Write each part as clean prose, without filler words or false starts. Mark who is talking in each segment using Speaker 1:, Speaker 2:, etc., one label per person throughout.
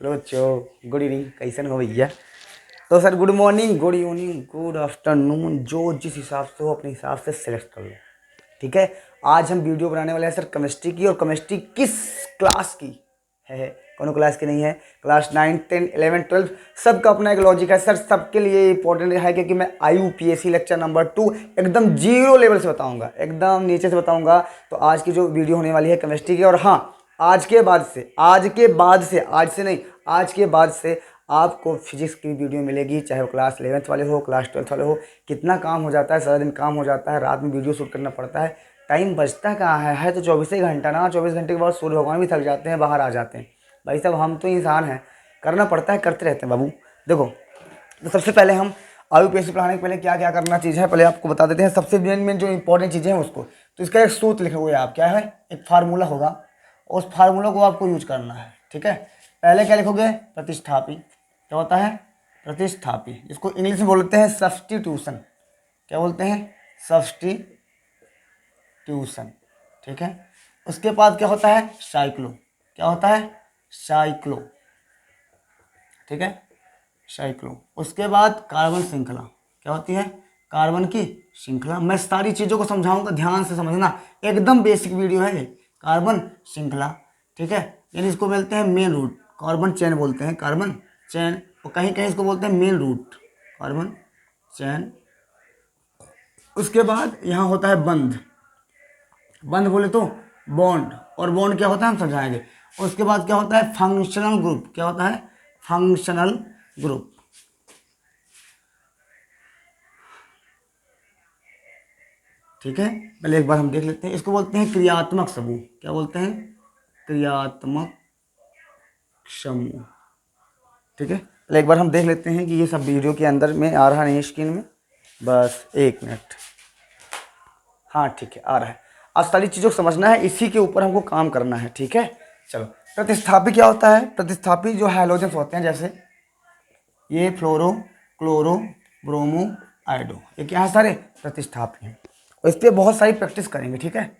Speaker 1: Hello बच्चों, good evening. कैसन हो भैया? तो sir good morning, good evening, good afternoon, जो जिस हिसाब से हो अपने हिसाब से सेलेक्ट कर लो। ठीक है। आज हम वीडियो बनाने वाले हैं सर केमिस्ट्री की। और केमिस्ट्री किस क्लास की है? कौन क्लास की नहीं है? क्लास 9, 10, 11, 12 सबका अपना एक लॉजिक है सर। सबके लिए इंपॉर्टेंट है क्योंकि मैं IUPAC लेक्चर नंबर 2 एकदम जीरो लेवल से बताऊंगा, एकदम नीचे से बताऊंगा। तो आज की जो वीडियो होने वाली है केमिस्ट्री की। और हाँ, आज के बाद से, आज से नहीं, आज के बाद से आपको फिजिक्स की वीडियो मिलेगी, चाहे वो क्लास 11th वाले हो, क्लास 12th वाले हो। कितना काम हो जाता है, सारा दिन काम हो जाता है, रात में वीडियो शूट करना पड़ता है, टाइम बचता कहाँ है तो 24 घंटा ना। 24 घंटे के बाद सूर्य भगवान भी थक जाते हैं, बाहर आ जाते हैं। भाई साहब, हम तो इंसान हैं, करना पड़ता है, करते रहते हैं बाबू। देखो, तो सबसे पहले हम IUPAC पढ़ाने के पहले क्या क्या करना चीज़ है पहले आपको बता देते हैं। सबसे मेन जो इंपॉर्टेंट चीज़ें हैं उसको, तो इसका एक सूत्र लिखे हुए आप, क्या है, एक फार्मूला होगा, उस फार्मूला को आपको यूज करना है। ठीक है। पहले क्या लिखोगे? प्रतिस्थापी। क्या होता है? प्रतिस्थापी, जिसको इंग्लिश में बोलते हैं सब्स्टिट्यूशन। क्या बोलते हैं? सब्स्टिट्यूशन। ठीक है। उसके बाद क्या होता है? साइक्लो। क्या होता है? साइक्लो। ठीक है, साइक्लो। उसके बाद कार्बन श्रृंखला। क्या होती है? कार्बन की श्रृंखला। मैं सारी चीज़ों को समझाऊंगा, ध्यान से समझना, एकदम बेसिक वीडियो है ये। कार्बन श्रृंखला। ठीक है, यानी इसको बोलते हैं मेन रूट, कार्बन चेन बोलते हैं, कार्बन चेन। और कहीं कहीं इसको बोलते हैं मेन रूट, कार्बन चेन। उसके बाद यहाँ होता है बंध। बंध बोले तो बॉन्ड, और बॉन्ड क्या होता है हम समझाएंगे। उसके बाद क्या होता है? Functional group. क्या होता है? Functional group. ठीक है, पहले एक बार हम देख लेते हैं। इसको बोलते हैं क्रियात्मक समूह। क्या बोलते हैं? क्रियात्मक समूह। ठीक है, पहले एक बार हम देख लेते हैं कि ये सब वीडियो के अंदर में आ रहा नहीं है स्क्रीन में। बस एक मिनट। हाँ ठीक है, आ रहा है। अब सारी चीज़ों को समझना है, इसी के ऊपर हमको काम करना है। ठीक है, चलो। प्रतिस्थापी क्या होता है? प्रतिस्थापी जो हैलोजेंस होते हैं, जैसे ये फ्लोरो, क्लोरो, ब्रोमो, आयोडो, ये क्या है? सारे प्रतिस्थापी हैं। और इस पर बहुत सारी प्रैक्टिस करेंगे। ठीक है।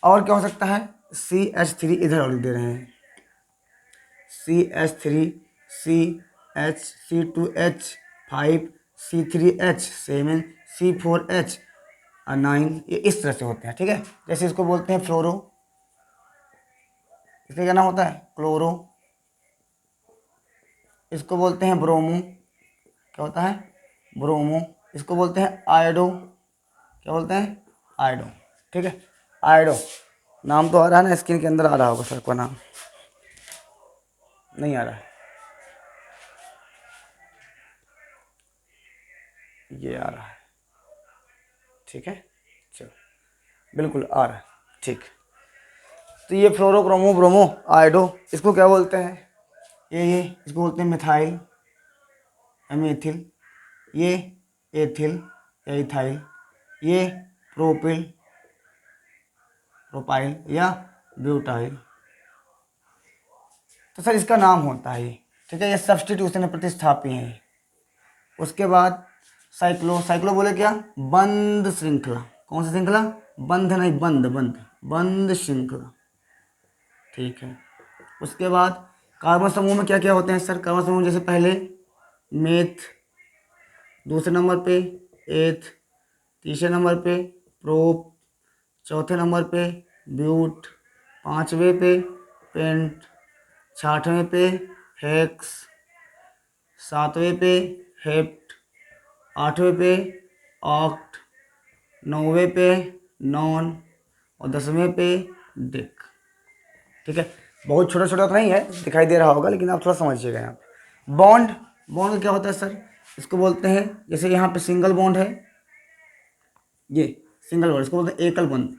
Speaker 1: और क्या हो सकता है? CH3 इधर और दे रहे हैं, CH3, CH, C2H5, C3H 7, C4H 9, ये इस तरह से होते हैं। ठीक है, जैसे इसको बोलते हैं फ्लोरो, इसका क्या नाम होता है? क्लोरो। इसको बोलते हैं ब्रोमो। क्या होता है? ब्रोमो। इसको बोलते हैं आयोडो। क्या बोलते हैं? आयोडो। ठीक है, आयोडो। नाम तो आ रहा है ना, स्क्रीन के अंदर आ रहा होगा सर का नाम, नहीं आ रहा है? ये आ रहा है। ठीक है, चलो, बिल्कुल आ रहा है। ठीक। तो ये फ्लोरो, क्रोमो, ब्रोमो, आयोडो, इसको क्या बोलते हैं? ये इसको बोलते हैं मिथाइल, एमेथिल। ये एथिल या इथाइल। ये प्रोपिल, प्रोपाइल या ब्यूटाइल। तो सर इसका नाम होता है ये। ठीक है, ये सब्स्टिट्यूशन है, प्रतिस्थापी है ये। उसके बाद साइक्लो। साइक्लो बोले क्या? बंद श्रृंखला। कौन सी श्रृंखला? बंध नहीं, बंद, बंद, बंद श्रृंखला। ठीक है। उसके बाद कार्बन समूह में क्या क्या होते हैं सर? कार्बन समूह जैसे पहले मेथ, दूसरे नंबर पे एथ, तीसरे नंबर पे प्रोप, चौथे नंबर पे ब्यूट, पांचवें पे पेंट, छठवें पे हेक्स, सातवें पे हेप्ट, आठवें पे ऑक्ट, नौवें पे नॉन, और 10वें पे डिक। ठीक है, बहुत छोटा छोटा तो नहीं है, दिखाई दे रहा होगा, लेकिन आप थोड़ा समझिएगा। यहाँ पे बॉन्ड, बॉन्ड क्या होता है सर? इसको बोलते हैं, जैसे यहाँ पे सिंगल बॉन्ड है, ये सिंगल बॉन्ड, इसको बोलते हैं एकल बंध।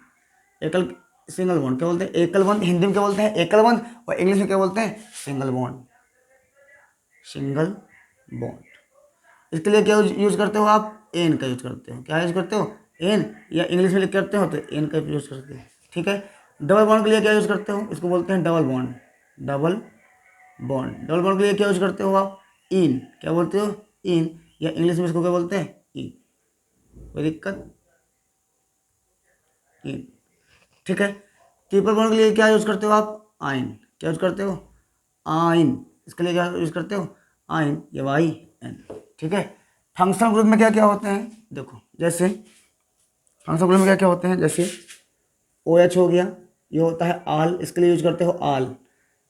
Speaker 1: एकल, सिंगल बॉन्ड क्या बोलते हैं? एकल बंध। हिंदी में क्या बोलते हैं? एकल बंध। और इंग्लिश में क्या बोलते हैं? Single bond, single bond. इसके लिए क्या यूज करते हो आप? एन का यूज करते हो। क्या यूज करते हो? एन, या इंग्लिश में लिख करते हो तो एन का यूज करते हो। ठीक है। डबल बॉन्ड के लिए क्या यूज करते हो? इसको बोलते हैं double bond, double bond. Double bond के लिए क्या यूज करते हो आप? इन। क्या बोलते हो? इन, या इंग्लिश में इसको क्या बोलते हैं? इन। कोई दिक्कत? इन। ठीक है। ट्रिपल बॉन्ड के लिए क्या यूज करते हो आप? आइन। क्या यूज करते हो? आइन। इसके लिए क्या यूज करते हो, आइन या वाई एन, ठीक है। फंक्शनल ग्रुप में क्या क्या होते हैं, देखो जैसे फंक्शनल ग्रुप में क्या क्या होते हैं, जैसे ओ एच हो गया, ये होता है आल, इसके लिए यूज करते हो आल।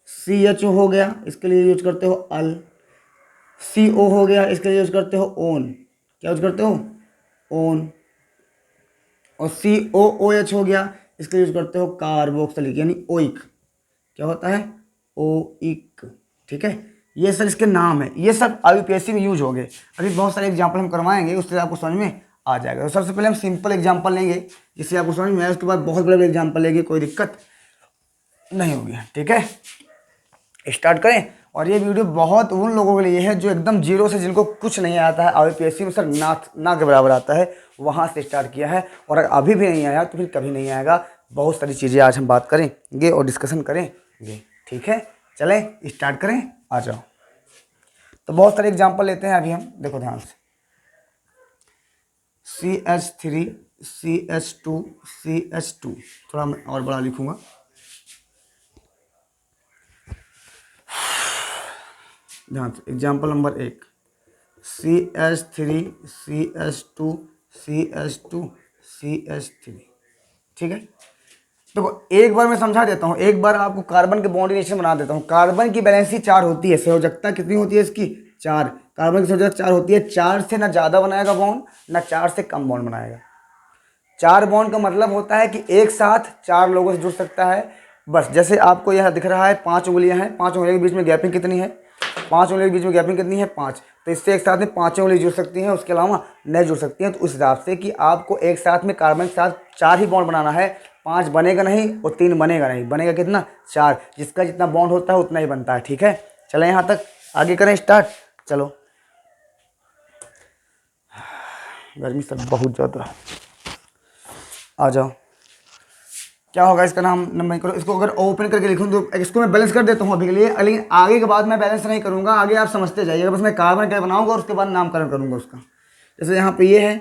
Speaker 1: सी एच ओ हो गया, इसके लिए यूज करते हो अल। सी ओ हो गया, इसके लिए यूज करते हो ओन, क्या यूज करते हो, ओन। और सी ओ ओ एच हो गया, इसके लिए यूज करते हो कार्बोक्सिलिक यानी ओइक, क्या होता है, ओइक, ठीक है। ये सर इसके नाम है, ये सब IUPAC में यूज हो गए। अभी बहुत सारे एग्जाम्पल हम करवाएंगे, उससे आपको समझ में आ जाएगा। तो सबसे पहले हम सिंपल एग्जाम्पल लेंगे जिससे आपको समझ में आए, उसके बाद बहुत बड़े बड़े एग्जाम्पल लेंगे, कोई दिक्कत नहीं होगी, ठीक है। स्टार्ट करें। और ये वीडियो बहुत उन लोगों के लिए है जो एकदम जीरो से, जिनको कुछ नहीं आता है, IUPAC में सर ना के बराबर आता है, वहाँ से स्टार्ट किया है। और अगर अभी भी नहीं आया तो फिर कभी नहीं आएगा। बहुत सारी चीज़ें आज हम बात करेंगे और डिस्कशन करेंगे, ठीक है। चलें स्टार्ट करें, आ जाओ। तो बहुत सारे एग्जाम्पल लेते हैं अभी हम, देखो ध्यान से। CH3 CH2 CH2, थोड़ा मैं और बड़ा लिखूंगा। ध्यान से, example number 1, CH3 CH2 CH2 CH3, ठीक है। देखो एक बार मैं समझा देता हूँ, एक बार आपको कार्बन के बॉन्ड रिलेशन बना देता हूँ। कार्बन की वैलेंसी 4 होती है, संयोजकता कितनी होती है इसकी, 4। कार्बन की संयोजकता 4 होती है, 4 से ना ज़्यादा बनाएगा बॉन्ड, ना 4 से कम बॉन्ड बनाएगा। 4 बॉन्ड का मतलब होता है कि एक साथ 4 लोगों से जुड़ सकता है। बस जैसे आपको यह दिख रहा है 5 उंगलियां हैं, 5 उंगलियों के बीच में गैपिंग कितनी है, 5 उंगलियों के बीच में गैपिंग कितनी है, 5। तो इससे एक साथ में 5 उंगली जुड़ सकती हैं, उसके अलावा नहीं जुड़ सकती हैं। तो उस हिसाब से कि आपको एक साथ में कार्बन के साथ 4 ही बॉन्ड बनाना है, 5 बनेगा नहीं और 3 बनेगा नहीं, बनेगा कितना, 4। जिसका जितना बॉन्ड होता है उतना ही बनता है, ठीक है। चले यहाँ तक, आगे करें स्टार्ट। चलो, गर्मी सब बहुत ज़्यादा, आ जाओ। क्या होगा इसका नाम, नंबर करो इसको। अगर ओपन करके लिखूँ तो इसको मैं बैलेंस कर देता हूँ अभी के लिए, लेकिन आगे के बाद मैं बैलेंस नहीं करूँगा, आगे आप समझते जाइएगा। बस मैं कार्बन क्या बनाऊँगा और उसके बाद नामकरण करूँगा उसका। जैसे यहाँ पे ये है,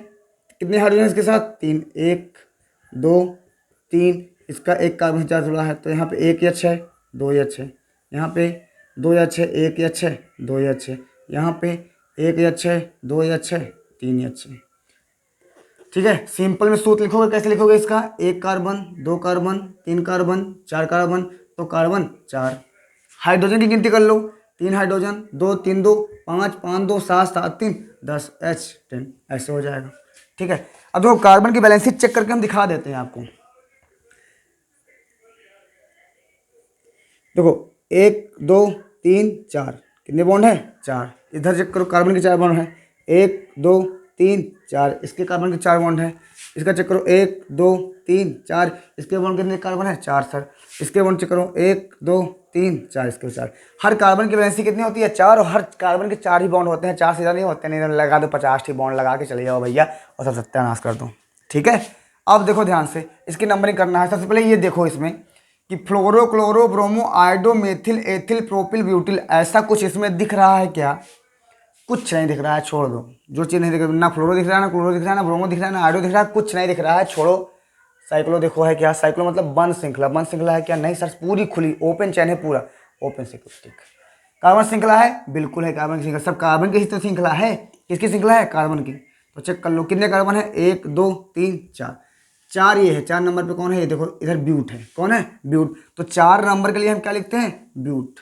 Speaker 1: कितने हाइड्रोजन इसके साथ, 3, 1 2 3, इसका एक कार्बन से 4 जुड़ा है, तो यहाँ पे 1 एच है, 2 एच है, यहाँ पे 2 एच है, 1 एच है, 2 एच है, यहाँ पे 1 एच है, 2 एच है, 3 एच है, ठीक है। सिंपल में सूत्र लिखोगे, कैसे लिखोगे इसका, 1 कार्बन, 2 कार्बन, 3 कार्बन, 4 कार्बन, तो कार्बन 4। हाइड्रोजन की गिनती कर लो, 3 हाइड्रोजन, 2 3 2 5 5 2 7 7 3 10 H 10, ऐसे हो जाएगा, ठीक है। अब देखो कार्बन की बैलेंस शीट चेक करके हम दिखा देते हैं आपको। देखो 1 2 3 4, कितने बॉन्ड है, 4। इधर चेक करो, कार्बन के 4 बॉन्ड है, 1 2 3 4, इसके कार्बन के 4 बॉन्ड है। इसका चेक करो, 1 2 3 4, इसके बॉन्ड कितने कार्बन है, 4 सर। इसके बॉन्ड चेक करो, 1 2 3 4, इसके 4। हर कार्बन की वैलेंसी कितनी होती है, 4, और हर कार्बन के 4 ही बॉन्ड होते हैं, 4 से ज़्यादा नहीं होते। नहीं लगा दो 50 ही बॉन्ड लगा के चले जाओ भैया और सब सत्यानाश कर दो, ठीक है। अब देखो ध्यान से, इसकी नंबरिंग करना है। सबसे पहले ये देखो इसमें कि fluoro chloro bromo iodo methyl ethyl propyl butyl, ऐसा कुछ इसमें दिख रहा है क्या, कुछ नहीं दिख रहा है, छोड़ दो। जो चीज़ नहीं दिख रहा, ना फ्लोरो दिख रहा है, ना क्लोरो दिख रहा है, ना ब्रोमो दिख रहा है, ना आयोडो दिख रहा है, कुछ नहीं दिख रहा है, छोड़ो। साइक्लो देखो है क्या, साइक्लो मतलब बंद श्रृंखला, बंद श्रृंखला है क्या, नहीं सर, पूरी खुली ओपन चैन है, पूरा ओपन सिक्लोस्टिक। कार्बन श्रृंखला है, बिल्कुल है कार्बन की श्रृंखला, सब कार्बन की ही तो श्रृंखला है। किसकी श्रृंखला है, कार्बन की। तो चेक कर लो कितने कार्बन है, 1 2 3 4, 4 ये है। 4 नंबर पे कौन है, ये देखो इधर ब्यूट है, कौन है, ब्यूट। तो 4 नंबर के लिए हम क्या लिखते हैं, ब्यूट,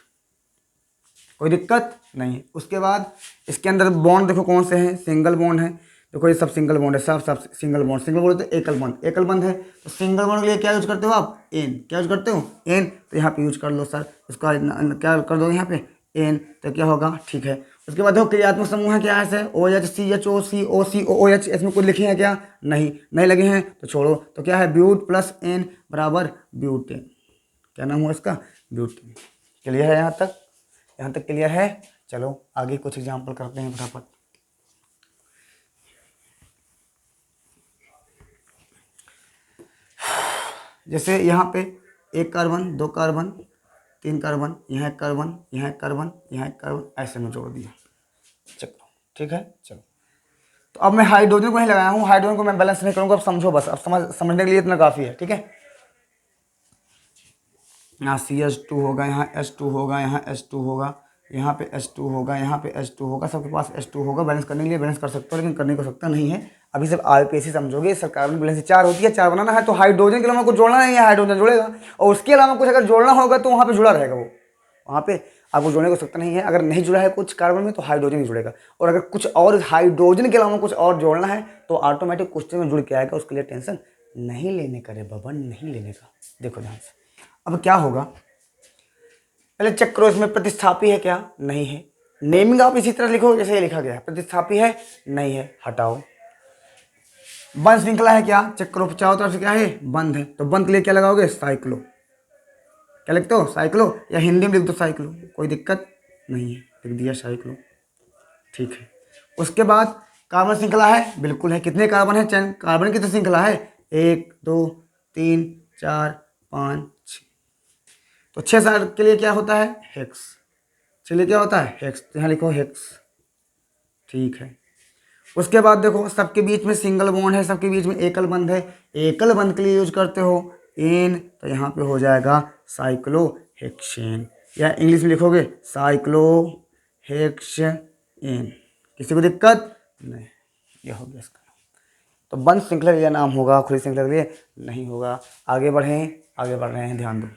Speaker 1: कोई दिक्कत नहीं है। उसके बाद इसके अंदर बॉन्ड देखो कौन से हैं, सिंगल बॉन्ड है। देखो ये सब सिंगल बॉन्ड है, सब सिंगल बॉन्ड। सिंगल बॉन्ड तो एकल बॉन्ड, एकल बॉन्ड है। तो सिंगल बॉन्ड के लिए क्या यूज करते हो आप, एन, क्या यूज करते हो, एन। तो यहाँ पे यूज कर लो सर, इसका क्या कर दो यहाँ पे, एन, तो क्या होगा, ठीक है। उसके बाद देखो क्रियात्मक समूह है क्या है, O H C H O C O C O H, इसमें कुछ लिखे हैं क्या, नहीं लगे हैं, तो छोड़ो। तो क्या है, ब्यूट प्लस एन बराबर ब्यूटेन, क्या नाम हुआ इसका, ब्यूटेन। क्लियर है यहाँ तक, यहाँ तक क्लियर है। चलो आगे कुछ एग्जाम्पल करते हैं फटाफट। जैसे यहाँ पे 1 कार्बन, 2 कार्बन, 3 कार्बन, यहाँ 1 कार्बन, यहाँ 1 कार्बन, यहाँ 1 कार्बन, ऐसे में जोड़ दिया, चलो ठीक है। चलो तो अब मैं हाइड्रोजन को नहीं लगाया हूँ, हाइड्रोजन को मैं बैलेंस नहीं करूँगा, अब समझो बस, अब समझने के लिए इतना काफ़ी है, ठीक है। यहाँ CH2 होगा, यहाँ H2 होगा, यहाँ H2 होगा, यहाँ पे H2 होगा, यहाँ पे H2 होगा, सबके पास H2 होगा। बैलेंस करने के लिए बैलेंस कर सकते हो, लेकिन करने को सकता नहीं है। अभी सब आईपीएसी समझोगे। सर कार्बन बैलेंस 4 होती है, 4 बनाना है तो हाइड्रोजन के अलावा कुछ जोड़ना नहीं है, हाइड्रोजन जुड़ेगा। और उसके अलावा कुछ अगर जोड़ना होगा तो वहाँ पे जुड़ा रहेगा वो, वहाँ पे आपको जोड़ने को सकता नहीं है। अगर नहीं जुड़ा है कुछ कार्बन में तो हाइड्रोजन ही जुड़ेगा। और अगर कुछ और हाइड्रोजन के अलावा कुछ और जोड़ना है तो ऑटोमेटिक क्वेश्चन में जुड़ के आएगा। उसके लिए टेंशन नहीं लेने का रे बबन, नहीं लेने का। देखो ध्यान से, अब क्या होगा पहले चेक करो, इसमें प्रतिस्थापी है क्या? नहीं है। नेमिंग आप इसी तरह लिखो जैसे ये लिखा गया है। प्रतिस्थापी है? नहीं है, हटाओ। बंध श्रृंखला है क्या? चेक करो, चारों तरफ से क्या है? बंध है। तो बंध के लिए क्या लगाओगे? साइक्लो। क्या लिखते हो? साइक्लो, या हिंदी में लिख दो साइक्लो, कोई दिक्कत नहीं है, लिख दिया साइक्लो, ठीक है। उसके बाद कार्बन श्रृंखला है? बिल्कुल है। कितने कार्बन है? चैन कार्बन की तो श्रृंखला है 1 2 3 4 5 6। तो 6 साल के लिए क्या होता है? हेक्स। चलिए क्या होता है? हेक्स। यहाँ लिखो हेक्स, ठीक है। उसके बाद देखो, सबके बीच में सिंगल बॉन्ड है, सबके बीच में एकल बंध है। एकल बंध के लिए यूज करते हो एन, तो यहाँ पे हो जाएगा साइक्लोहेक्सेन, या इंग्लिश में लिखोगे साइक्लोहेक्सेन। किसी को दिक्कत नहीं? ये हो गया इसका। तो बंध श्रृंखला का नाम होगा, खुली श्रृंखला के लिए नहीं होगा। आगे बढ़ें, आगे बढ़ रहे हैं, ध्यान दो।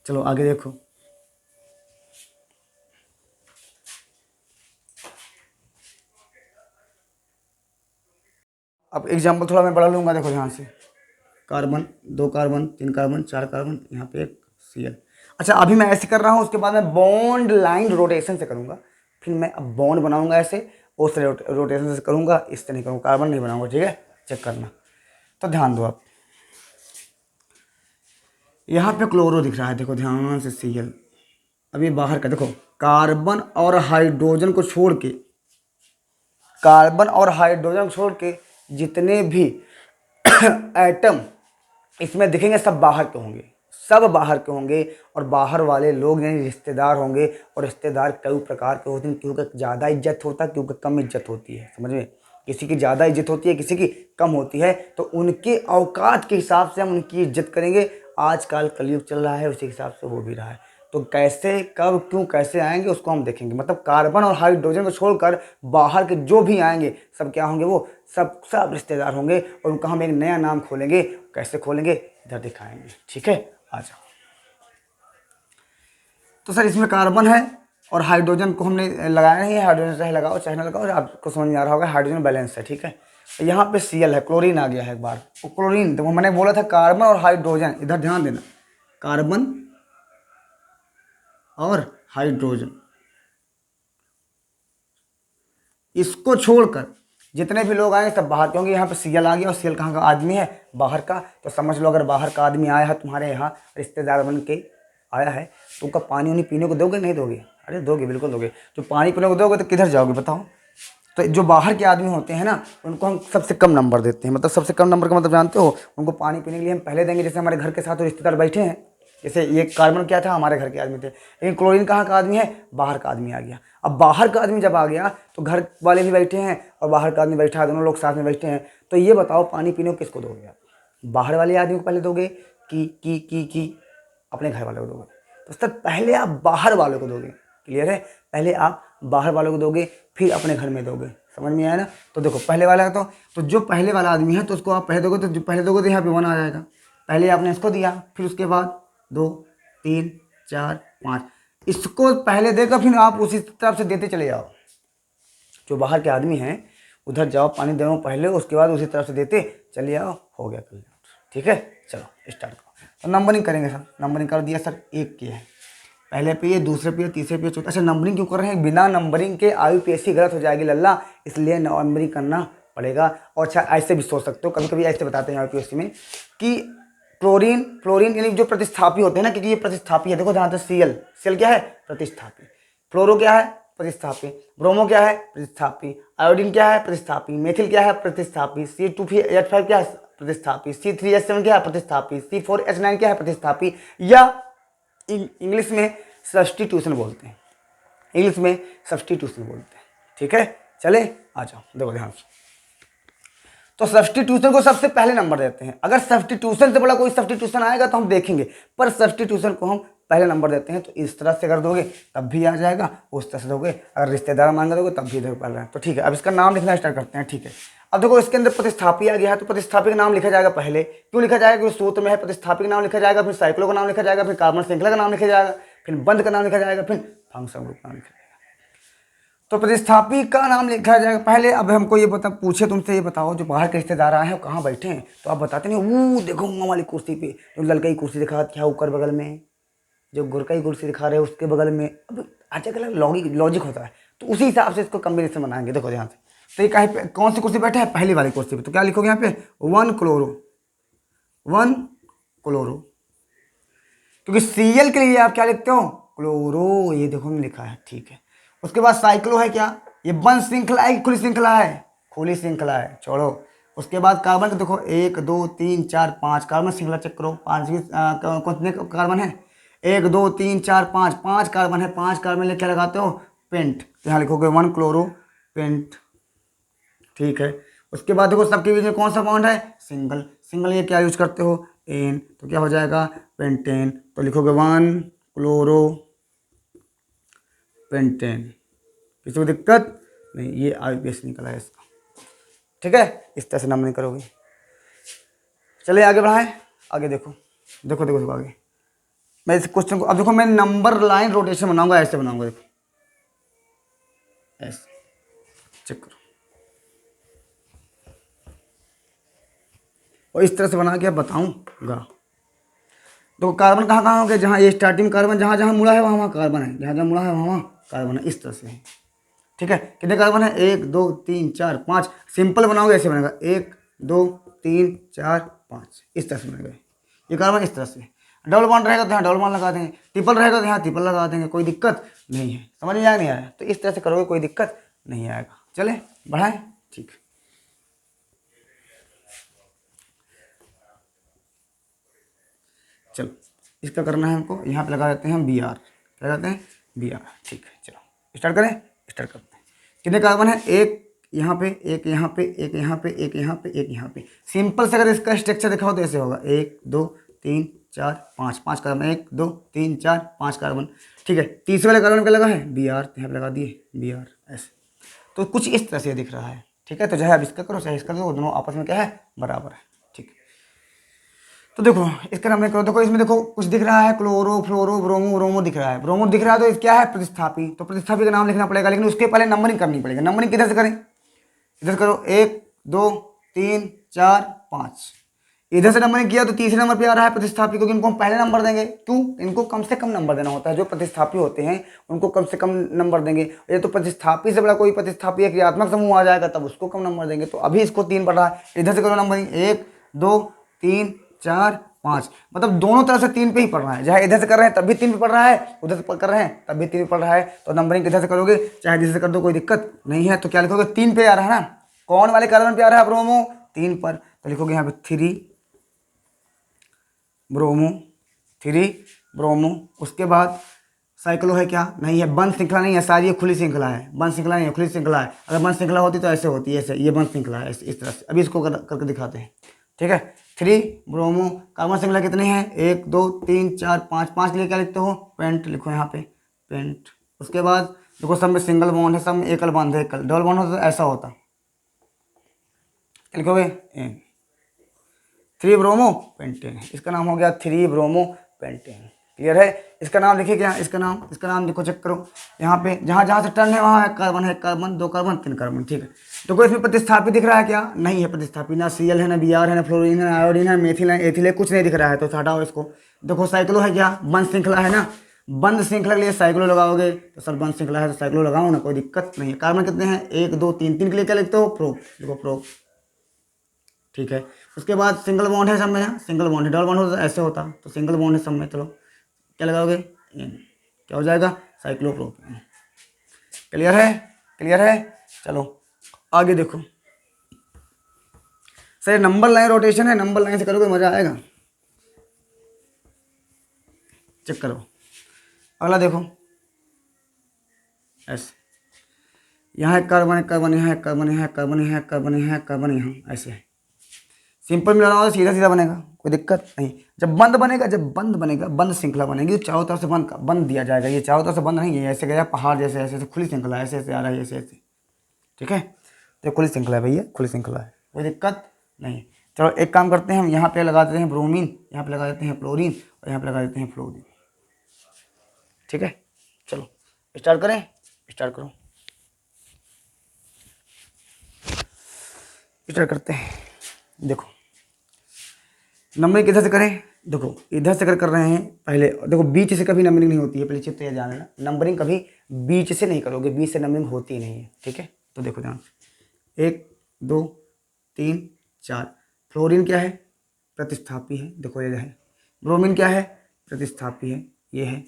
Speaker 1: चलो आगे देखो, अब एग्जाम्पल थोड़ा मैं बड़ा लूँगा। देखो ध्यान से, कार्बन, 2 कार्बन, 3 कार्बन, 4 कार्बन, यहाँ पे एक Cl। अच्छा, अभी मैं ऐसे कर रहा हूँ, उसके बाद मैं बॉन्ड लाइन रोटेशन से करूँगा। फिर मैं अब बॉन्ड बनाऊँगा ऐसे, उस रोटेशन से करूँगा, इससे नहीं करूँगा, कार्बन नहीं बनाऊँगा, ठीक है? चेक करना। तो ध्यान दो आप, यहाँ पे क्लोरो दिख रहा है, देखो ध्यान से, Cl। अभी बाहर का देखो, कार्बन और हाइड्रोजन को छोड़ के, कार्बन और हाइड्रोजन को छोड़ के जितने भी एटम इसमें दिखेंगे सब बाहर के होंगे, सब बाहर के होंगे। और बाहर वाले लोग यानी रिश्तेदार होंगे। और रिश्तेदार कई प्रकार के होते हैं, क्योंकि ज़्यादा इज्जत होता है, क्योंकि कम इज्जत होती है, समझ में? किसी की ज़्यादा इज्जत होती है, किसी की कम होती है। तो उनके औकात के हिसाब से हम उनकी इज्जत करेंगे। आजकल कलयुग चल रहा है, उसी हिसाब से हो भी रहा है। तो कैसे, कब, क्यों, कैसे आएंगे उसको हम देखेंगे। मतलब कार्बन और हाइड्रोजन को छोड़कर बाहर के जो भी आएंगे सब क्या होंगे? वो सब सब रिश्तेदार होंगे। और उनका हम एक नया नाम खोलेंगे। कैसे खोलेंगे? इधर दिखाएंगे, ठीक है? आ जाओ। तो सर इसमें कार्बन है और हाइड्रोजन को हमने लगाया नहीं है। हाइड्रोजन चाहे लगाओ चाहे ना लगाओ, आपको समझ में आ रहा होगा। हाइड्रोजन बैलेंस है, ठीक है? यहाँ पे Cl है, क्लोरीन आ गया है एक बार। वो क्लोरीन, तो मैंने बोला था कार्बन और हाइड्रोजन, इधर ध्यान देना, कार्बन और हाइड्रोजन, इसको छोड़कर जितने भी लोग आए सब बाहर के होंगे। यहाँ पे Cl आ गया, और Cl कहाँ का? आदमी है, बाहर का। तो समझ लो, अगर बाहर का आदमी आया है तुम्हारे यहाँ, रिश्तेदार बन के आया है, तो उनका पानी उन्हीं पीने को दोगे? नहीं दोगे? अरे दोगे, बिल्कुल दोगे। जो पानी पीने को दोगे तो किधर जाओगे बताओ? तो जो बाहर के आदमी होते हैं ना, उनको हम सबसे कम नंबर देते हैं। मतलब सबसे कम नंबर का मतलब जानते हो? उनको पानी पीने के लिए हम पहले देंगे। जैसे हमारे घर के साथ रिश्तेदार बैठे हैं, जैसे ये कार्बन क्या था? हमारे घर के आदमी थे। लेकिन क्लोरीन कहाँ का आदमी है? बाहर का आदमी आ गया। अब बाहर का आदमी जब आ गया तो घर वाले भी बैठे हैं और बाहर का आदमी बैठा है, दोनों लोग साथ में बैठे हैं। तो ये बताओ, पानी पीने को किसको दोगे आप? बाहर वाले आदमी को पहले दोगे कि अपने घर वालों को दोगे? तो सर पहले आप बाहर वालों को दोगे, क्लियर है? पहले आप बाहर वालों को दोगे, फिर अपने घर में दोगे। समझ में आया ना? तो देखो, पहले वाला तो जो पहले वाला आदमी है तो उसको आप पहले दोगे। तो जो पहले दोगे तो यहाँ पे 1 आ जाएगा। पहले आपने इसको दिया, फिर उसके बाद 2 3 4 5, इसको पहले देकर फिर आप उसी तरफ से देते चले जाओ। जो बाहर के आदमी हैं उधर जाओ, पानी दे पहले, उसके बाद उसी तरफ से देते चले आओ। हो गया कल, ठीक है? चलो स्टार्ट करो। तो नंबरिंग करेंगे सर। नंबरिंग कर दिया सर, 1 किया है, पहले पे ये, दूसरे पे, तीसरे पे, चौथे। अच्छा, नंबरिंग क्यों कर रहे हैं? बिना नंबरिंग के IUPAC गलत हो जाएगी लल्ला, इसलिए नंबरिंग करना पड़ेगा। और अच्छा, ऐसे भी सोच सकते हो, कभी कभी ऐसे बताते हैं IUPAC में कि फ्लोरीन यानी जो प्रतिस्थापी होते हैं ना, क्योंकि ये प्रतिस्थापी है। देखो ध्यान से, Cl क्या है? प्रतिस्थापी। फ्लोरो क्या है? प्रतिस्थापी। ब्रोमो क्या है? प्रतिस्थापी। आयोडीन क्या है? प्रतिस्थापी। मेथिल क्या है? प्रतिस्थापी। C2H5 क्या है? प्रतिस्थापी। C3H7 क्या है? प्रतिस्थापी। C4H9 क्या है? प्रतिस्थापी। या इंग्लिश में सब्स्टिट्यूशन बोलते हैं, इंग्लिश में सब्स्टिट्यूशन बोलते हैं, ठीक है? चले आ जाओ, देखो ध्यान से। तो सब्स्टिट्यूशन को सबसे पहले नंबर देते हैं। अगर सब्स्टिट्यूशन से बड़ा कोई सब्स्टिट्यूशन आएगा तो हम देखेंगे, पर सब्स्टिट्यूशन को हम पहले नंबर देते हैं, तो इस तरह से अगर दोगे तब भी आ जाएगा, उस तरह से दोगे अगर रिश्तेदार मान के दोगे तब भी इधर पड़ रहा है। तो ठीक है, अब इसका नाम लिखना स्टार्ट करते हैं। ठीक है, अब देखो इसके अंदर प्रतिस्थापी आ गया है, तो प्रतिस्थापी का नाम लिखा जाएगा पहले। क्यों लिखा जाएगा? क्योंकि सूत्र में है, प्रतिस्थापी का नाम लिखा जाएगा, फिर साइक्लो का नाम लिखा जाएगा, फिर कार्बन श्रृंखला का नाम लिखा जाएगा, फिर बंध का नाम लिखा जाएगा, फिर फंक्शन ग्रुप का नाम लिखा जाएगा। तो प्रतिस्थापी का नाम लिखा जाएगा पहले। अब हमको ये बता, पूछे तुमसे, ये बताओ जो बाहर के रिश्तेदार आए हैं वो कहाँ बैठे हैं, तो आप बताते नहीं वो देखो वहाँ वाली कुर्सी पे, जो लड़का की कुर्सी दिखा क्या ऊपर बगल में, जो गुरका की कुर्सी दिखा रहे हैं उसके बगल में। अब अच्छा कल लॉजिक होता है, तो उसी हिसाब से इसको कम्बिनेशन बनाएंगे। देखो ध्यान से, तो ये कहीं पे कौन सी कुर्सी बैठा है? पहली वाली कुर्सी पे। तो क्या लिखोगे यहाँ पे? 1 क्लोरो, 1 क्लोरो, क्योंकि सीएल के लिए आप क्या लिखते हो? क्लोरो। ये देखो हमने लिखा है, ठीक है। उसके बाद साइक्लो है क्या? ये बंद श्रृंखला है, खुली श्रृंखला है? खुली श्रृंखला है, छोड़ो। उसके बाद कार्बन का देखो 1 2 3 4 5 कार्बन श्रृंखला चेक करो। 5 कितने कार्बन है? 1 2 3 4 5, 5 कार्बन है। 5 कार्बन लेके क्या लगाते हो? पेंट। तो यहाँ लिखोगे 1 क्लोरो पेंट, ठीक है। उसके बाद देखो सबके बीच में कौन सा बॉन्ड है? सिंगल। सिंगल ये क्या यूज करते हो? एन। तो क्या हो जाएगा? पेंटेन। तो लिखोगे 1 क्लोरो पेंटेन। किसी को दिक्कत नहीं? ये IUPAC निकला है इसका, ठीक है। इस तरह से नंबरिंग करोगे। चलिए आगे बढ़ाएं। आगे देखो देखो देखो देखो आगे मैं इस क्वेश्चन को, अब देखो मैं नंबर लाइन रोटेशन बनाऊंगा, ऐसे बनाऊंगा, देखो ऐसे चेक करो, और इस तरह से बना के अब बताऊंगा। तो कार्बन कहाँ कहाँ हो गए? जहाँ ये स्टार्टिंग कार्बन जहाँ जहाँ मुड़ा है वहाँ वहाँ कार्बन है, जहाँ जहाँ मुड़ा है वहाँ वहाँ कार्बन है। इस तरह से, ठीक है। कितने कार्बन है? 1 2 3 4 5। सिंपल बनाओगे ऐसे बनेगा 1 2 3 4 5, इस तरह से बनेगा ये कार्बन। इस तरह से डबल बॉन्ड रहेगा तो यहाँ डबल बॉन्ड लगा देंगे, ट्रिपल रहेगा तो यहाँ ट्रिपल लगा देंगे, कोई दिक्कत नहीं है। समझ में आया नहीं आया? तो इस तरह से करोगे, कोई दिक्कत नहीं आएगा। चले बढ़ाएं, ठीक। चलो इसका करना है हमको, यहाँ पे लगा देते हैं हम BR, क्या लगाते हैं? BR, ठीक है। चलो स्टार्ट करें, स्टार्ट करते हैं। कितने कार्बन है? एक यहाँ पे, एक यहाँ पे, एक यहाँ पे, एक यहाँ पे, एक यहाँ पे। सिंपल से अगर इसका स्ट्रक्चर दिखाओ तो ऐसे होगा 1 2 3 4 5, 5 कार्बन, 1 2 3 4 5 कार्बन, ठीक है। तीसरे वाले कार्बन का लगा है BR, यहाँ पे लगा दिए BR, ऐसे। तो कुछ इस तरह से दिख रहा है, ठीक है। तो चाहे आप इसका करो चाहे इसका करो, दोनों आपस में क्या है? बराबर है, ठीक है। तो देखो इसका नाम करो, देखो इसमें देखो कुछ दिख रहा है, क्लोरो फ्लोरो ब्रोमो, ब्रोमो दिख रहा है, ब्रोमो दिख रहा है, तो ये क्या है? प्रतिस्थापी। तो प्रतिस्थापी का नाम लिखना पड़ेगा, लेकिन उसके पहले नंबरिंग करनी पड़ेगी। नंबरिंग किधर से करें? इधर करो 1 2 3 4 5। इधर से नंबरिंग किया तो तीसरे नंबर पे आ रहा है प्रतिस्थापी, क्योंकि इनको हम पहले नंबर देंगे। क्यों? इनको कम से कम नंबर देना होता है, जो प्रतिस्थापी होते हैं उनको कम से कम नंबर देंगे। ये तो प्रतिस्थापी से बड़ा कोई प्रतिस्थापी एक क्रियात्मक समूह आ जाएगा तब उसको कम नंबर देंगे। तो अभी इसको 3 पढ़ रहा है, इधर से करो नंबरिंग 1 2 3 4 5, मतलब दोनों तरफ से 3 पे ही पढ़ रहा है। चाहे इधर से कर रहे हैं तब भी 3 पे पढ़ रहा है, उधर से कर रहे हैं तब भी 3 पे पढ़ रहा है। तो नंबरिंग किधर से करोगे? चाहे जिससे कर दो, कोई दिक्कत नहीं है। तो क्या लिखोगे? 3 पे आ रहा है ना, कौन वाले कार्बन पे आ रहा है? ब्रोमो, 3 पर। तो लिखोगे यहाँ पे 3 ब्रोमो, 3 ब्रोमो। उसके बाद साइक्लो है क्या? नहीं है, बंद श्रृंखला नहीं है, सारी ये खुली श्रृंखला है। बंद श्रृंखला नहीं है, खुली श्रृंखला है। अगर बंद श्रृंखला होती तो ऐसे होती है, ऐसे। ये बंद श्रृंखला है, इस तरह से। अभी इसको करके दिखाते हैं, ठीक है। 3 ब्रोमो। कार्बन श्रृंखला कितने हैं? 1 2 3 4 5। 5 के लिए क्या लिखते हो? पेंट लिखो यहाँ पे, पेंट। उसके बाद देखो सब में सिंगल बॉन्ड है, सब में एकल बॉन्ड है, एकल। डबल बॉन्ड होता तो ऐसा होता, लिखोगे 3 ब्रोमो पेंटेन। इसका नाम हो गया 3 ब्रोमो पेंटेन। क्लियर है? इसका नाम लिखिए क्या? इसका नाम देखो, चेक करो यहाँ पे, जहाँ जहाँ से टर्न है वहाँ कार्बन है, कार्बन 2 कार्बन 3 कार्बन, ठीक है। तो कोई इसमें प्रतिस्थापित दिख रहा है क्या? नहीं है प्रतिस्थापित, ना Cl है, ना Br है, ना फ्लोरीन है, आयोडीन है, मेथिल है, एथिल है, कुछ नहीं दिख रहा है। तो हटाओ इसको। देखो साइक्लो है क्या? बंद श्रृंखला है ना, बंद श्रृंखला के लिए साइक्लो लगाओगे। तो सर बंद श्रृंखला है तो साइक्लो लगाओ ना, कोई दिक्कत नहीं है। कार्बन कितने हैं? 1 2 3। 3 के लिए क्या लिखते हो? प्रो, देखो प्रो, ठीक है। उसके बाद सिंगल बॉन्ड है सब में, यहाँ सिंगल बॉन्ड है। डबल बॉन्ड होता तो ऐसे होता, तो सिंगल बॉन्ड है सब में। चलो क्या लगाओगे? एन, क्या हो जाएगा? साइक्लोप्रोपेन। क्लियर है? क्लियर है? चलो आगे देखो। सर नंबर लाइन रोटेशन है, नंबर लाइन से करोगे मजा आएगा। चेक करो अगला, देखो ऐसे, यहाँ एक कार्बन, एक कार्बन, यहाँ एक कार्बन, यहाँ एक कार्बन, यहाँ एक कार्बन, यहाँ एक कार्बन, यहाँ ऐसे। सिंपल मिलाना होगा सीधा सीधा बनेगा, कोई दिक्कत नहीं। जब बंद बनेगा बंद श्रृंखला बनेगी तो चारों तरफ से बंद दिया जाएगा। ये चारों तरफ से बंद नहीं है, ऐसे गया पहाड़ जैसे, ऐसे ऐसे खुली श्रृंखला, ऐसे ऐसे आ रहा है, ऐसे ऐसे, ठीक है। तो खुली श्रृंखला है भैया, खुली श्रृंखला है, कोई दिक्कत नहीं। चलो एक काम करते हैं हम, यहाँ पे लगा देते हैं ब्रोमीन, यहाँ पे लगा देते हैं क्लोरीन और यहाँ पे लगा देते हैं फ्लोरीन, ठीक है। चलो स्टार्ट करें, स्टार्ट करो, स्टार्ट करते हैं। देखो नंबरिंग किधर से करें, देखो इधर से कर रहे हैं पहले। देखो बीच से कभी नंबरिंग नहीं होती है, पहले चित्त ये जान लेना, नंबरिंग कभी बीच से नहीं करोगे, बीच से नंबरिंग होती नहीं है, ठीक है। तो देखो ध्यान से, 1 2 3 4। फ्लोरीन क्या है, प्रतिस्थापी है, देखो ये है। ब्रोमीन क्या है, प्रतिस्थापी है, ये है।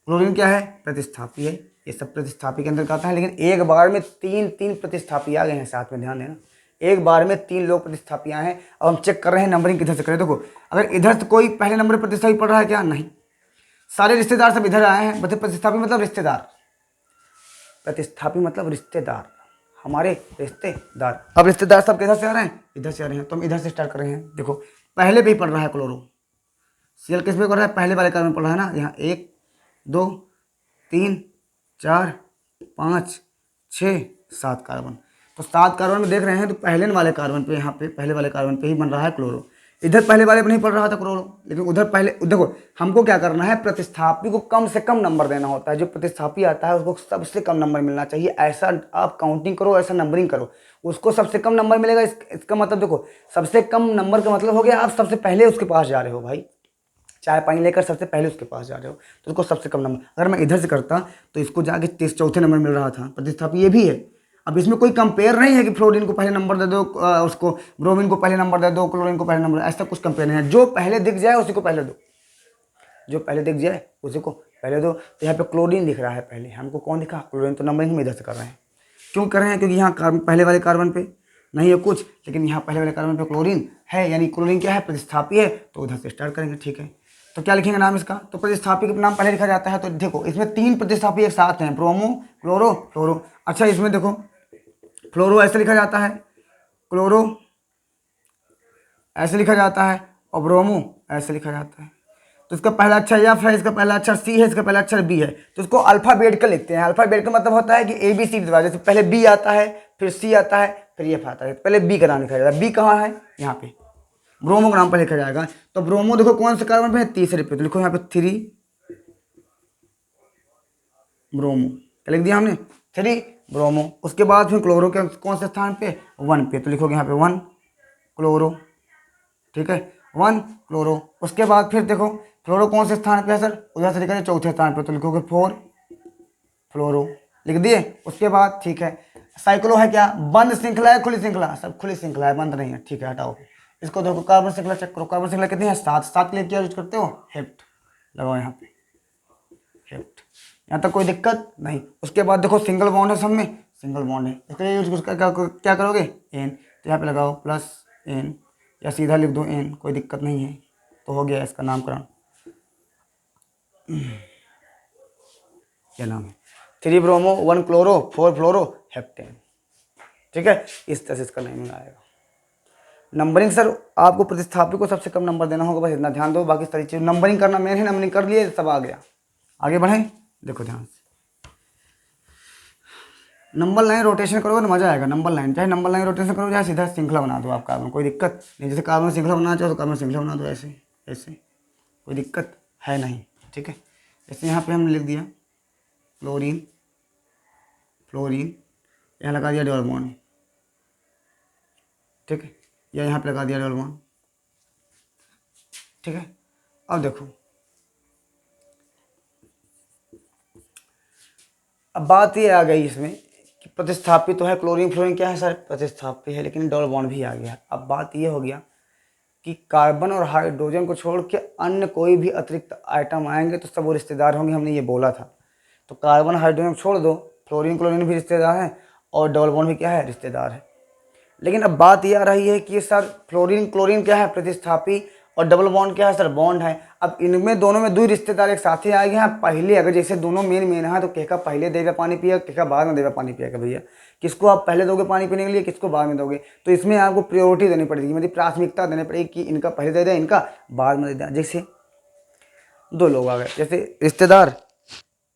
Speaker 1: क्लोरीन क्या है, प्रतिस्थापी है, ये सब प्रतिस्थापी के अंदर आता है। लेकिन एक बार में तीन प्रतिस्थापी आ गए हैं साथ में, ध्यान देना, एक बार में 3 लोग प्रतिस्थापी आए हैं। अब हम चेक कर रहे हैं नंबरिंग किधर से करें। देखो अगर इधर से कोई पहले नंबर प्रतिस्थापी पढ़ रहा है क्या, नहीं, सारे रिश्तेदार सब इधर आए हैं। प्रतिस्थापी मतलब रिश्तेदार, प्रतिस्थापी मतलब रिश्तेदार, हमारे रिश्तेदार। अब रिश्तेदार सब किधर से आ रहे हैं, इधर से आ रहे हैं। तो हम इधर से स्टार्ट कर रहे हैं। देखो पहले पे ही पढ़ रहा है क्लोरो, सीएल किस पे पढ़ रहा है, पहले वाले कार्बन पढ़ रहा है ना। यहाँ 1 2 3 4 5 6 7 कार्बन। तो 7 कार्बन में देख रहे हैं, तो पहले वाले कार्बन पे, यहाँ पे पहले वाले कार्बन पे ही बन रहा है क्लोरो। इधर पहले वाले पे नहीं पढ़ रहा था क्लोरो, लेकिन उधर पहले। देखो हमको क्या करना है, प्रतिस्थापी को कम से कम नंबर देना होता है। जो प्रतिस्थापी आता है उसको सबसे कम नंबर मिलना चाहिए। ऐसा आप काउंटिंग करो, ऐसा नंबरिंग करो, उसको सबसे कम नंबर मिलेगा। इसका मतलब देखो, सबसे कम नंबर का मतलब हो गया आप सबसे पहले उसके पास जा रहे हो भाई, चाय पानी लेकर सबसे पहले उसके पास जा रहे हो, तो उसको सबसे कम नंबर। अगर मैं इधर से करता तो इसको जाके चौथे नंबर मिल रहा था, प्रतिस्थापी ये भी है। अब इसमें कोई कंपेयर नहीं है कि फ्लोरीन को पहले नंबर दे दो, उसको ब्रोमीन को पहले नंबर दे दो, क्लोरीन को पहले नंबर, ऐसा कुछ कंपेयर नहीं है। जो पहले दिख जाए उसी को पहले दो, जो पहले दिख जाए उसी को पहले दो। तो यहाँ पे क्लोरीन दिख रहा है पहले, हमको कौन दिखा, क्लोरीन। तो नंबरिंग हम इधर से कर रहे हैं। क्यों कर रहे हैं, क्योंकि यहाँ पहले वाले कार्बन पे नहीं है कुछ, लेकिन यहाँ पहले वाले कार्बन पे क्लोरीन है, यानी क्लोरीन क्या है, प्रतिस्थापी है। तो उधर से स्टार्ट करेंगे, ठीक है। तो क्या लिखेंगे नाम इसका, तो प्रतिस्थापी का नाम पहले लिखा जाता है। तो देखो इसमें 3 प्रतिस्थापी एक साथ हैं, ब्रोमो क्लोरो फ्लोरो। अच्छा इसमें देखो फ्लोरो ऐसे लिखा जाता है, क्लोरो ऐसे लिखा जाता है और ब्रोमो ऐसे लिखा जाता है। तो इसका पहला अक्षर एफ है, इसका पहला अक्षर सी है, इसका पहला अक्षर बी है। तो इसको अल्फाबेट का लिखते हैं। अल्फाबेट का मतलब होता है कि ए बी सी डी, जैसे पहले बी आता है, फिर सी आता है, फिर एफ आता है। पहले बी का नाम लिखा जाता है। बी कहाँ है, यहाँ पे ब्रोमो का नाम पर लिखा जाएगा। तो ब्रोमो देखो कौन से कार्बन पे है, तीसरे पे, तो लिखो यहाँ पे 3 ब्रोमो। क्या लिख दिया हमने, 3 ब्रोमो। उसके बाद फिर क्लोरो के कौन से स्थान पे, 1 पे, तो लिखोगे यहाँ पे 1 क्लोरो, ठीक है, 1 क्लोरो। उसके बाद फिर देखो फ्लोरो कौन से स्थान पे है सर, उधर से लिखा चौथे स्थान पे, तो लिखोगे 4 फ्लोरो, लिख दिए। उसके बाद ठीक है, साइक्लो है क्या, बंद श्रृंखला है खुली श्रृंखला, सब खुली श्रृंखला है, बंद नहीं है, ठीक है, हटाओ इसको। देखो कार्बन श्रृंखला चेक करो, कार्बन श्रृंखला कितनी है, 7। 7 के लिए क्या यूज करते हो, हेप्ट लगाओ यहाँ पे, हेप्ट। यहाँ तक कोई दिक्कत नहीं। उसके बाद देखो सिंगल बॉन्ड है, सब में सिंगल बॉन्ड है, इसके लिए यूज क्या करोगे, एन। तो यहाँ पे लगाओ प्लस एन, या सीधा लिख दो एन, कोई दिक्कत नहीं है। तो हो गया इसका नामकरण, क्या नाम है, 3 ब्रोमो 1 क्लोरो 4 फ्लोरो हेप्टेन, ठीक है। इस तरह से इसका नेमिंग आएगा। नंबरिंग सर आपको प्रतिस्थापी को सबसे कम नंबर देना होगा, बस इतना ध्यान दो। बाकी सारी चीज़ नंबरिंग करना मेन है, नंबरिंग कर लिए सब आ गया। आगे बढ़ें, देखो ध्यान से, नंबर लाइन रोटेशन करोगे तो मजा आएगा। नंबर लाइन, चाहे नंबर लाइन रोटेशन करो, चाहे सीधा श्रृंखला बना दो आप कार्बन, कोई दिक्कत नहीं। जैसे कार्बन श्रृंखला बनाना चाहो तो कार्बन श्रृंखला बना दो, ऐसे ऐसे, कोई दिक्कत है नहीं, ठीक है। जैसे यहाँ पे हमने लिख दिया क्लोरीन फ्लोरीन, यहाँ लगा दिया डबल बॉन्ड, ठीक है, या यहाँ पे लगा दिया डबल बॉन्ड, ठीक है। अब देखो, अब बात ये आ गई इसमें कि प्रतिस्थापी तो है, क्लोरीन फ्लोरीन क्या है सर, प्रतिस्थापी है, लेकिन डबल बॉन्ड भी आ गया। अब बात ये हो गया कि कार्बन और हाइड्रोजन को छोड़ के अन्य कोई भी अतिरिक्त आइटम आएंगे तो सब वो रिश्तेदार होंगे, हमने ये बोला था। तो कार्बन हाइड्रोजन छोड़ दो, फ्लोरीन क्लोरीन भी रिश्तेदार हैं और डबल बॉन्ड भी क्या है, रिश्तेदार है। लेकिन अब बात ये आ रही है कि सर फ्लोरीन क्लोरीन क्या है, प्रतिस्थापी, और डबल बॉन्ड क्या है सर, बॉन्ड है। अब इनमें दोनों में दो रिश्तेदार एक साथ ही आ गए हैं। पहले अगर जैसे दोनों मेन मेन है तो केका पहले देगा पानी पिएगा, केका बाद में देगा पानी पिएगा। भैया किसको आप पहले दोगे पानी पीने के लिए, किसको बाद में दोगे, तो इसमें आपको प्रायोरिटी देनी पड़ेगी, मतलब प्राथमिकता देनी पड़ेगी कि इनका पहले दे दें, इनका बाद में दे दें। जैसे दो लोग आ गए, जैसे रिश्तेदार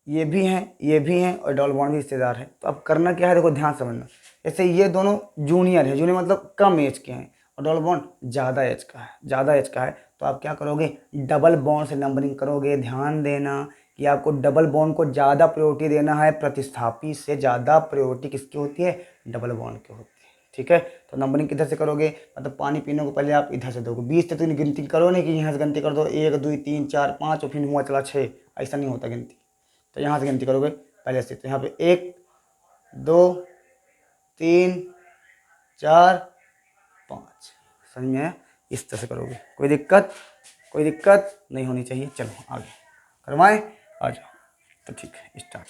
Speaker 1: ये भी हैं, ये भी हैं, और डबल बॉन्ड भी रिश्तेदार है। तो अब करना क्या है, देखो ध्यान समझना। जैसे ये दोनों जूनियर है, जूनियर मतलब कम एज के हैं, और डबल बॉन्ड ज़्यादा एज का है, ज़्यादा एज का है। तो आप क्या करोगे, डबल बॉन्ड से नंबरिंग करोगे। ध्यान देना कि आपको डबल बॉन्ड को ज़्यादा प्रायोरिटी देना है, प्रतिस्थापी से ज़्यादा प्रायोरिटी किसकी होती है, डबल बॉन्ड की होती है। ठीक है, तो नंबरिंग किधर से करोगे, मतलब पानी पीने को पहले आप इधर से दोगे। 20 से तो गिनती करो नहीं कि यहाँ से गिनती कर दो 1 2 3 4 5 और फिर हुआ चला 6, ऐसा नहीं होता गिनती। तो यहाँ से गिनती करोगे पहले से, तो यहाँ पे 1 2 3 4 5, समझ में आया, इस तरह से करोगे। कोई दिक्कत नहीं होनी चाहिए। चलो आगे करवाएं, आ जाओ। तो ठीक है, स्टार्ट।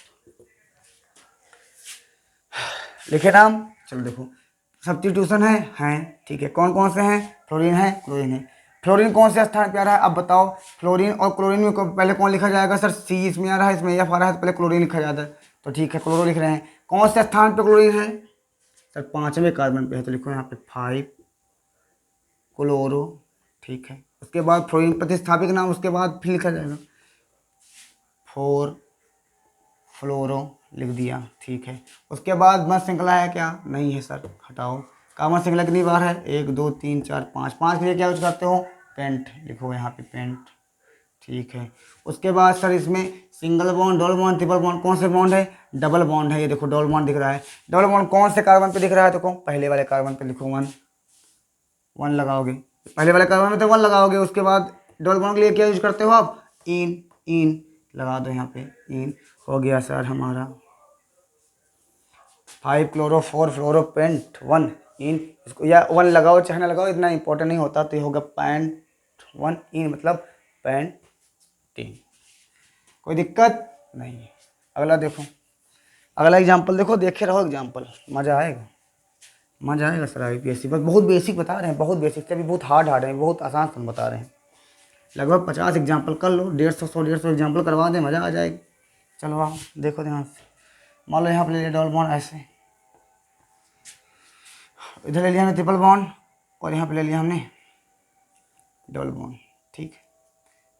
Speaker 1: लिखे नाम, चलो देखो सब्स्टिट्यूशन है, ठीक है। कौन कौन से हैं, फ्लोरीन है, क्लोरीन है। फ्लोरीन कौन से स्थान पे आ रहा है, अब बताओ। फ्लोरीन और क्लोरीन में पहले कौन लिखा जाएगा सर, सी इसमें आ रहा है, इसमें एफ आ रहा है, तो पहले क्लोरीन लिखा जाता है। तो ठीक है, क्लोरो लिख रहे हैं। कौन से स्थान पे क्लोरीन है सर, 5वें कार्बन पे है, तो लिखो यहाँ पे 5 क्लोरो, ठीक है। उसके बाद फ्लोरीन प्रतिस्थापित नाम, उसके बाद फिर लिखा जाएगा 4 फ्लोरो, लिख दिया, ठीक है। उसके बाद मत श्रृंखला है क्या, नहीं है सर, हटाओ। कार्बन श्रृंखला कितनी बार है, 1 2 3 4 5, 5 के लिए क्या यूज करते हो, पेंट, लिखो यहाँ पे पेंट, ठीक है। उसके बाद सर इसमें single bond, double bond, triple bond, कौन से बॉन्ड है, डबल बॉन्ड है। ये देखो डबल बॉन्ड दिख रहा है। डबल बॉन्ड कौन से कार्बन पे दिख रहा है, देखो पहले वाले कार्बन पे लिखो 1 1 लगाओगे, पहले वाले कार्बन में तो 1 लगाओगे। उसके बाद डबल बॉन्ड के लिए क्या यूज करते हो आप, इन इन लगा दो यहाँ पे, इन हो गया सर हमारा 5 क्लोरो 4 फ्लोरो पेंट 1 इन। इसको या 1 लगाओ चाहे ना लगाओ, इतना इंपॉर्टेंट नहीं होता। तो ये होगा पेंट 1 इन, मतलब पेंटीन। कोई दिक्कत नहीं है। अगला देखो, अगला एग्जाम्पल देखो, देखे रहो एग्जाम्पल, मज़ा आएगा, मज़ा आएगा सर। IPSC बस बहुत बेसिक बता रहे हैं, बहुत बेसिक से, अभी बहुत हार्ड है, बहुत आसान सन बता रहे हैं। लगभग 50 एग्जाम्पल कर लो, 150 एग्जाम्पल करवा दें, मज़ा आ जाएगी। चलो आओ देखो ध्यान से। मान लो यहाँ पर ले लिया डबल बॉन्ड ऐसे, इधर ले लिया हमने ट्रिपल बॉन्ड, और यहाँ पे ले लिया हमने डबल बॉन्ड, ठीक है।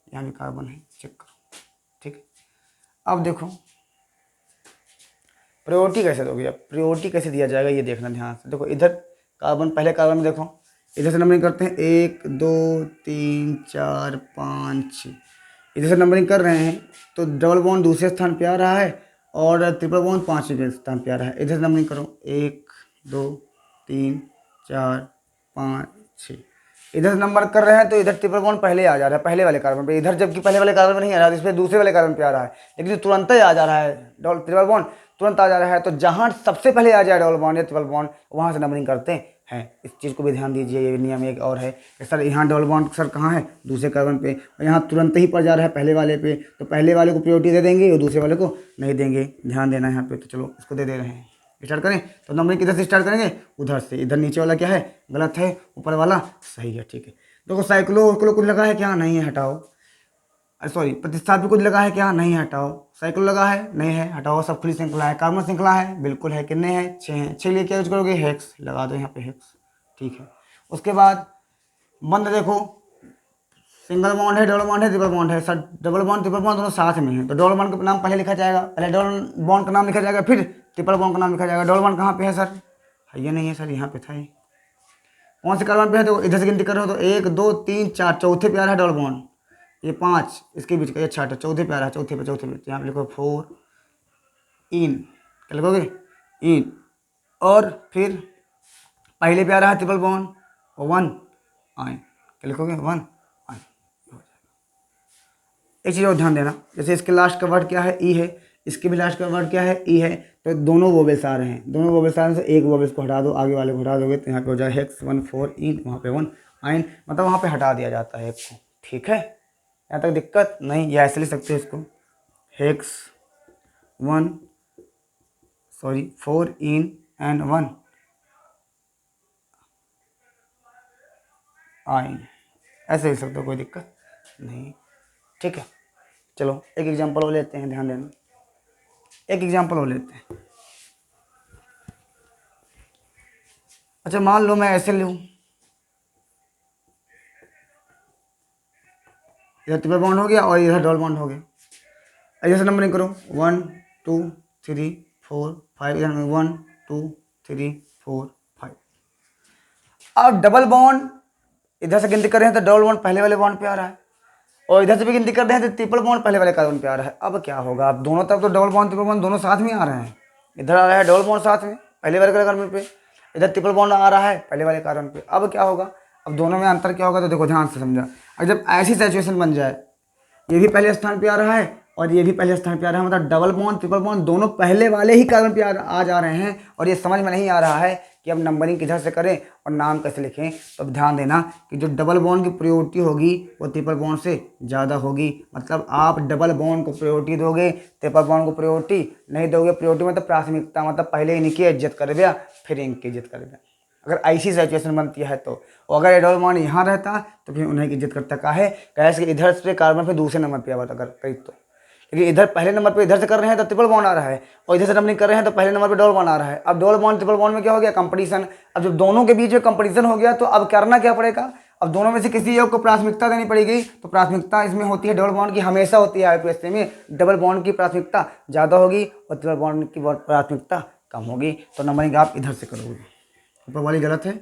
Speaker 1: यहाँ भी कार्बन है, चेक करो, ठीक है। अब देखो प्रायोरिटी कैसे दोगे, अब प्रायोरिटी कैसे दिया जाएगा ये देखना ध्यान से। देखो इधर कार्बन, पहले कार्बन में देखो, इधर से नंबरिंग करते हैं 1 2 3 4 5 6, इधर से नंबरिंग कर रहे हैं। तो डबल बॉन्ड दूसरे स्थान पे आ रहा है, और ट्रिपल बॉन्ड 5वें स्थान पे आ रहा है। इधर से नंबरिंग करो 1 2 3 4 5 6, इधर नंबर कर रहे हैं तो इधर ट्रिपल बॉन्ड पहले आ जा रहा है, पहले वाले कार्बन पे। इधर जबकि पहले वाले कार्बन पे नहीं आ रहा है, इस पर दूसरे वाले कार्बन पे आ रहा है, लेकिन तुरंत ही आ जा रहा है ट्रिपल बॉन्ड, तुरंत आ जा रहा है। तो जहाँ सबसे पहले आ जाए डबल बॉन्ड या ट्रिपल बॉन्ड, वहाँ से नंबरिंग करते हैं। इस चीज़ को भी ध्यान दीजिए। ये नियम एक और है कि सर यहाँ डबल बॉन्ड सर कहाँ है, दूसरे कार्बन पे, और यहाँ तुरंत ही पड़ जा रहा है पहले वाले पे, तो पहले वाले को प्रायोरिटी दे देंगे और दूसरे वाले को नहीं देंगे। ध्यान देना यहाँ पे। तो चलो इसको दे रहे हैं, स्टार्ट करें। तो नंबरिंग किधर से स्टार्ट करेंगे, उधर से। इधर नीचे वाला क्या है, गलत है, ऊपर वाला सही है, ठीक है। देखो साइक्लो कुछ लगा है क्या, नहीं है, हटाओ। सॉरी, प्रतिस्थापी कुछ लगा है क्या, नहीं है, हटाओ। साइक्लो लगा है, नहीं है, हटाओ। सब खुली श्रृंखला है। कार्बन श्रृंखला है, बिल्कुल है। कितने हैं, 6 हैं। 6 लिए क्या यूज करोगे, हेक्स लगा दो यहाँ पे, हेक्स, ठीक है। उसके बाद बंद देखो, सिंगल बॉन्ड है, डबल बॉन्ड है, ट्रिपल बॉन्ड है। Sir double bond triple bond दोनों साथ में है, तो डबल बॉन्ड का नाम पहले लिखा जाएगा, पहले डबल बॉन्ड का नाम लिखा जाएगा, फिर ट्रिपल बॉन्ड का नाम लिखा जाएगा। डबल बॉन्ड कहाँ पे है सर, ये नहीं है सर, यहाँ पे था। कौन से कार्बन पे है, तो इधर से गिनती कर रहे हो, तो 1 2 3 4, चौथे पे आ रहा है डबल बॉन्ड, ये 5 इसके बीच का, ये 6 चौथे पे आ रहा है, चौथे पे। यहाँ पे लिखो 4 इन, क्या लिखोगे, इन। और फिर पहले पे आ रहा है ट्रिपल बॉन्ड, 1 आइन, क्या लिखोगे, 1 आइन। एक चीज़ और ध्यान देना, जैसे इसके लास्ट का वर्ड क्या है, ई है, इसके भी लास्ट का वर्ड क्या है, ई है। तो दोनों वोवेल्स आ रहे हैं, दोनों वोवेल्स आ रहे हैं, तो एक वोवेल्स को हटा दो, आगे वाले को हटा दोगे, तो यहाँ पे हो जाए हेक्स 1 4 इन, वहाँ पे 1 आइन, मतलब वहाँ पे हटा दिया जाता है एक को, ठीक है। यहाँ तक दिक्कत नहीं, ये ऐसे लिख सकते हो इसको, हेक्स 1 सॉरी 4 इन एंड 1 आइन, ऐसे लिख सकते हो, कोई दिक्कत नहीं। ठीक है, चलो एक एग्जांपल और लेते हैं, ध्यान देना, एक एग्जांपल और लेते हैं। अच्छा मान लो मैं ऐसे लूँ, इधर ट्रिपल बॉन्ड हो गया और इधर डबल बॉन्ड हो गया। ऐसे नंबरिंग करो 1 2 3 4 5, इधर में 1 2 3 4 5। अब डबल बॉन्ड इधर से गिनती कर रहे हैं तो डबल बॉन्ड पहले वाले बॉन्ड पे आ रहा है, और इधर से भी गिनती कर रहे हैं तो ट्रिपल बॉन्ड पहले वाले कार्बन पे आ रहा है। अब क्या होगा, अब दोनों तरफ तो डबल बॉन्ड ट्रिपल बॉन्ड दोनों साथ में आ रहे हैं। इधर आ रहा है डबल बॉन्ड साथ में पहले वाले कार्बन पे, इधर ट्रिपल बॉन्ड आ रहा है पहले वाले कार्बन पे। अब क्या होगा, अब दोनों में अंतर क्या होगा, तो देखो ध्यान से समझा। अब जब ऐसी सिचुएशन बन जाए, ये भी पहले स्थान पे आ रहा है और ये भी पहले स्थान पे आ रहा है, मतलब डबल बॉन्ड ट्रिपल बॉन्ड दोनों पहले वाले ही कार्बन पे आ जा रहे हैं, और ये समझ में नहीं आ रहा है कि अब नंबरिंग किधर से करें और नाम कैसे लिखें। तो अब ध्यान देना कि जो डबल बॉन्ड की प्रायोरिटी होगी वो ट्रिपल बॉन्ड से ज़्यादा होगी। मतलब आप डबल बॉन्ड को प्रायोरिटी दोगे, ट्रिपल बॉन्ड को प्रायोरिटी नहीं दोगे। प्रायोरिटी मतलब प्राथमिकता, मतलब पहले इनकी इज्जत करबे फिर इनकी इज्जत करबे। अगर ऐसी सिचुएशन बनती है तो, और अगर डबल बॉन्ड यहाँ रहता तो फिर उन्हें की इज्जत करता। काहे कैसे कि इधर से कार्बन पे दूसरे नंबर पे आवा अगर कहीं तो, क्योंकि इधर पहले नंबर पे इधर से कर रहे हैं तो ट्रिपल बॉन्ड आ रहा है, और इधर से नंबरिंग कर रहे हैं तो पहले नंबर पे डबल बॉन्ड आ रहा है। अब डबल बॉन्ड ट्रिपल बॉन्ड में क्या हो गया, कंपटीशन। अब जब दोनों के बीच में कंपटीशन हो गया तो अब करना क्या पड़ेगा, अब दोनों में से किसी एक को प्राथमिकता देनी पड़ेगी। तो प्राथमिकता इसमें होती है डबल बॉन्ड की, हमेशा होती है आईपीएस में। डबल बॉन्ड की प्राथमिकता ज़्यादा होगी और ट्रिपल बॉन्ड की प्राथमिकता कम होगी। तो नंबरिंग आप इधर से करोगे। ऊपर वाली गलत है,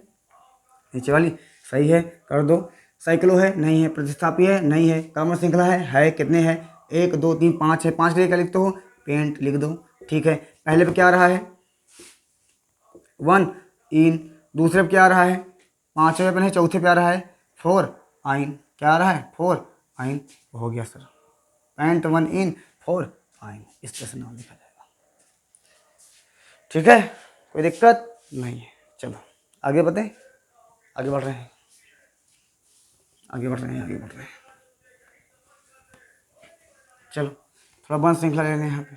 Speaker 1: नीचे वाली सही है, कर दो। साइक्लो है, नहीं है। प्रतिस्थापी है, नहीं है। कार्बन श्रृंखला है, कितने हैं, 1 2 3 5 है। 5 के लिए क्या लिखते हो, पेंट लिख दो। ठीक है, पहले पे क्या आ रहा है 1 इन, दूसरे पे क्या आ रहा है 5वें पे नहीं, चौथे पे आ रहा है 4 आइन। क्या आ रहा है 4 आइन। हो गया सर, पेंट 1 इन 4 आइन, इस तरह से नाम लिखा जाएगा। ठीक है, कोई दिक्कत नहीं है। चलो आगे बढ़ते, आगे बढ़ रहे हैं, आगे बढ़ रहे हैं, आगे बढ़ रहे हैं। चलो थोड़ा बंद श्रृंखला ले लें यहाँ पे।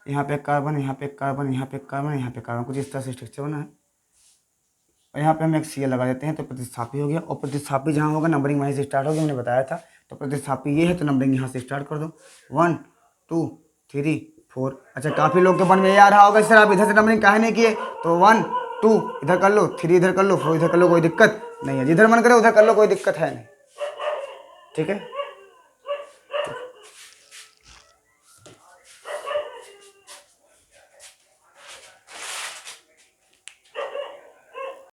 Speaker 1: यहाँ पे कार्बन, यहाँ पे कार्बन, यहाँ पे कार्बन, यहाँ पे कार्बन, कुछ इस तरह से स्ट्रक्चर बना है। और यहाँ पे हम एक सीएल लगा देते हैं तो प्रतिस्थापी हो गया। और प्रतिस्थापी जहाँ होगा नंबरिंग वहीं से स्टार्ट होगी, मैंने बताया था। तो प्रतिस्थापी ये है तो नंबरिंग यहाँ से स्टार्ट कर दो, 1 2 3 4। अच्छा काफ़ी लोग के मन में ये आ रहा होगा सर आप इधर से नंबरिंग काहे नहीं किए, तो 1 2 इधर कर लो, 3 इधर कर लो, 4 इधर कर लो, कोई दिक्कत नहीं है। जिधर मन करे उधर कर लो, कोई दिक्कत है नहीं। ठीक है।